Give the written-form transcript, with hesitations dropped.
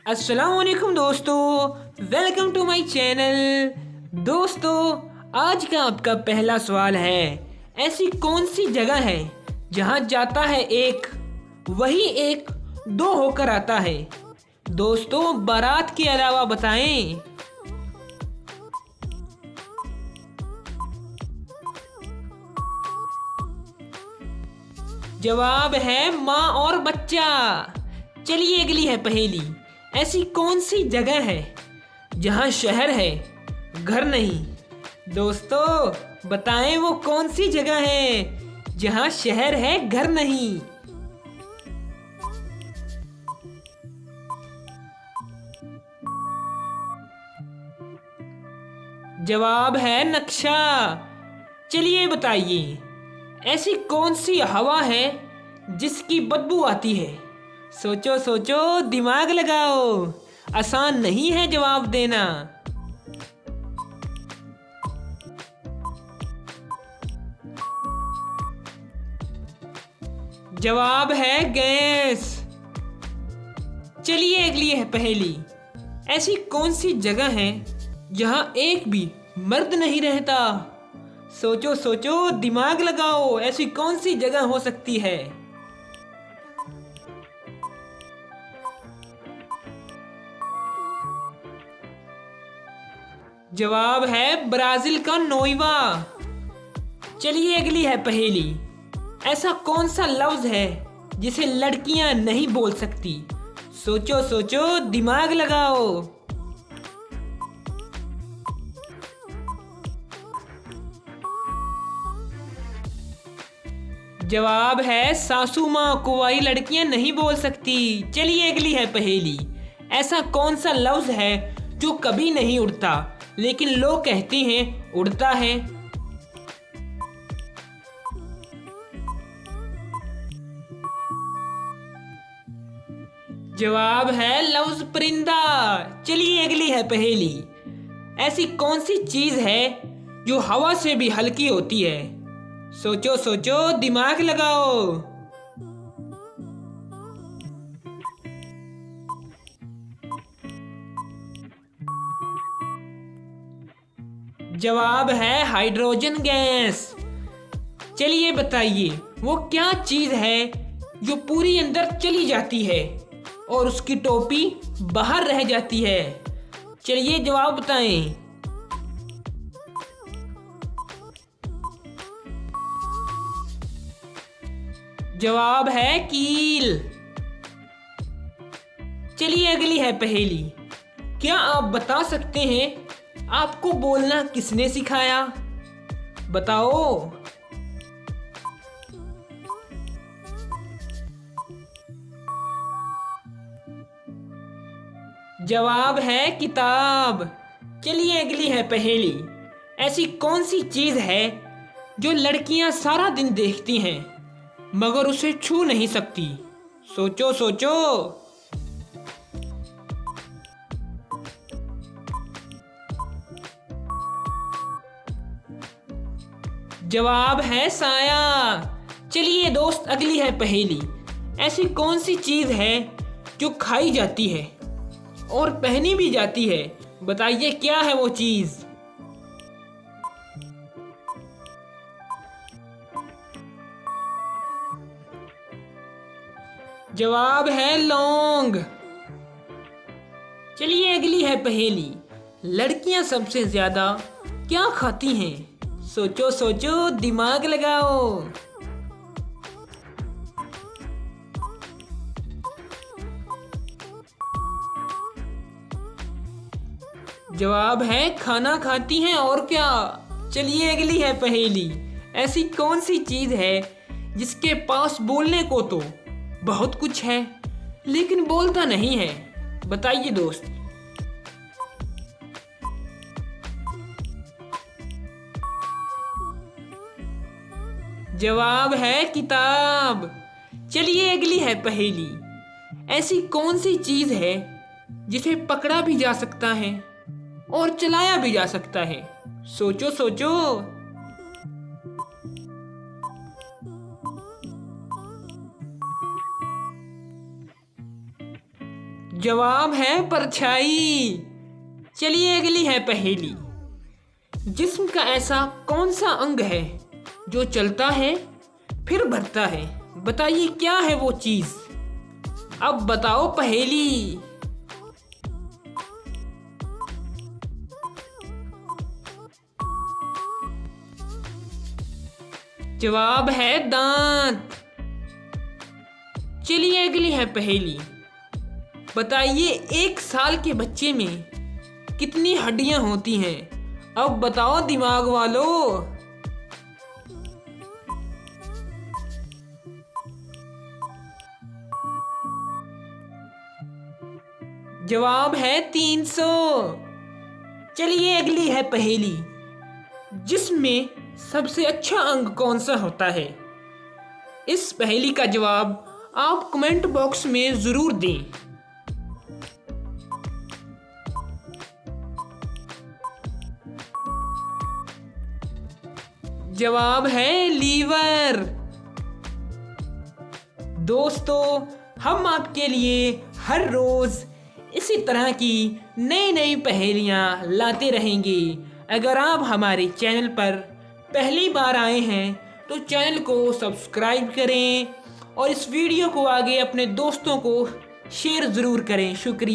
अस्सलाम वालेकुम दोस्तों, वेलकम टू माय चैनल। दोस्तों, आज का आपका पहला सवाल है, ऐसी कौन सी जगह है जहां जाता है एक, वही एक दो होकर आता है। दोस्तों, बारात के अलावा बताएं। जवाब है माँ और बच्चा। चलिए अगली है पहेली। ऐसी कौन सी जगह है जहाँ शहर है घर नहीं। दोस्तों, बताएं वो कौन सी जगह है जहाँ शहर है घर नहीं। जवाब है नक्शा। चलिए बताइए, ऐसी कौन सी हवा है जिसकी बदबू आती है। सोचो सोचो, दिमाग लगाओ, आसान नहीं है जवाब देना। जवाब है गैस। चलिए अगली है पहेली। ऐसी कौन सी जगह है जहां एक भी मर्द नहीं रहता। सोचो सोचो, दिमाग लगाओ, ऐसी कौन सी जगह हो सकती है। जवाब है ब्राजील का नोएडा। चलिए अगली है पहेली। ऐसा कौन सा लफ्ज है जिसे लड़कियां नहीं बोल सकती। सोचो सोचो, दिमाग लगाओ। जवाब है सासू माँ, कुंवारी लड़कियां नहीं बोल सकती। चलिए अगली है पहेली। ऐसा कौन सा लफ्ज है जो कभी नहीं उड़ता लेकिन लोग कहते हैं उड़ता है। जवाब है लफ्ज परिंदा। चलिए अगली है पहेली। ऐसी कौन सी चीज है जो हवा से भी हल्की होती है। सोचो सोचो, दिमाग लगाओ। जवाब है हाइड्रोजन गैस। चलिए बताइए, वो क्या चीज है जो पूरी अंदर चली जाती है और उसकी टोपी बाहर रह जाती है। चलिए जवाब बताएं। जवाब है कील। चलिए अगली है पहेली। क्या आप बता सकते हैं आपको बोलना किसने सिखाया। बताओ। जवाब है किताब। चलिए अगली है पहेली। ऐसी कौन सी चीज है जो लड़कियां सारा दिन देखती हैं मगर उसे छू नहीं सकती। सोचो सोचो। जवाब है साया। चलिए दोस्त, अगली है पहेली। ऐसी कौन सी चीज है जो खाई जाती है और पहनी भी जाती है। बताइए क्या है वो चीज। जवाब है लौंग। चलिए अगली है पहेली। लड़कियां सबसे ज्यादा क्या खाती हैं। सोचो सोचो, दिमाग लगाओ। जवाब है खाना खाती हैं और क्या। चलिए अगली है पहेली। ऐसी कौन सी चीज है जिसके पास बोलने को तो बहुत कुछ है लेकिन बोलता नहीं है। बताइए दोस्त। जवाब है किताब। चलिए अगली है पहेली। ऐसी कौन सी चीज है जिसे पकड़ा भी जा सकता है और चलाया भी जा सकता है। सोचो सोचो। जवाब है परछाई। चलिए अगली है पहेली। जिस्म का ऐसा कौन सा अंग है जो चलता है फिर बढ़ता है? बताइए क्या है वो चीज? अब बताओ पहेली। जवाब है दांत। चलिए अगली है पहेली। बताइए एक साल के बच्चे में कितनी हड्डियां होती हैं? अब बताओ दिमाग वालों। जवाब है 300। चलिए अगली है पहेली। जिसमें सबसे अच्छा अंग कौन सा होता है? इस पहेली का जवाब आप कमेंट बॉक्स में जरूर दें। जवाब है लीवर। दोस्तों, हम आपके लिए हर रोज इसी तरह की नई नई पहेलियां लाते रहेंगे। अगर आप हमारे चैनल पर पहली बार आए हैं तो चैनल को सब्सक्राइब करें और इस वीडियो को आगे अपने दोस्तों को शेयर ज़रूर करें। शुक्रिया।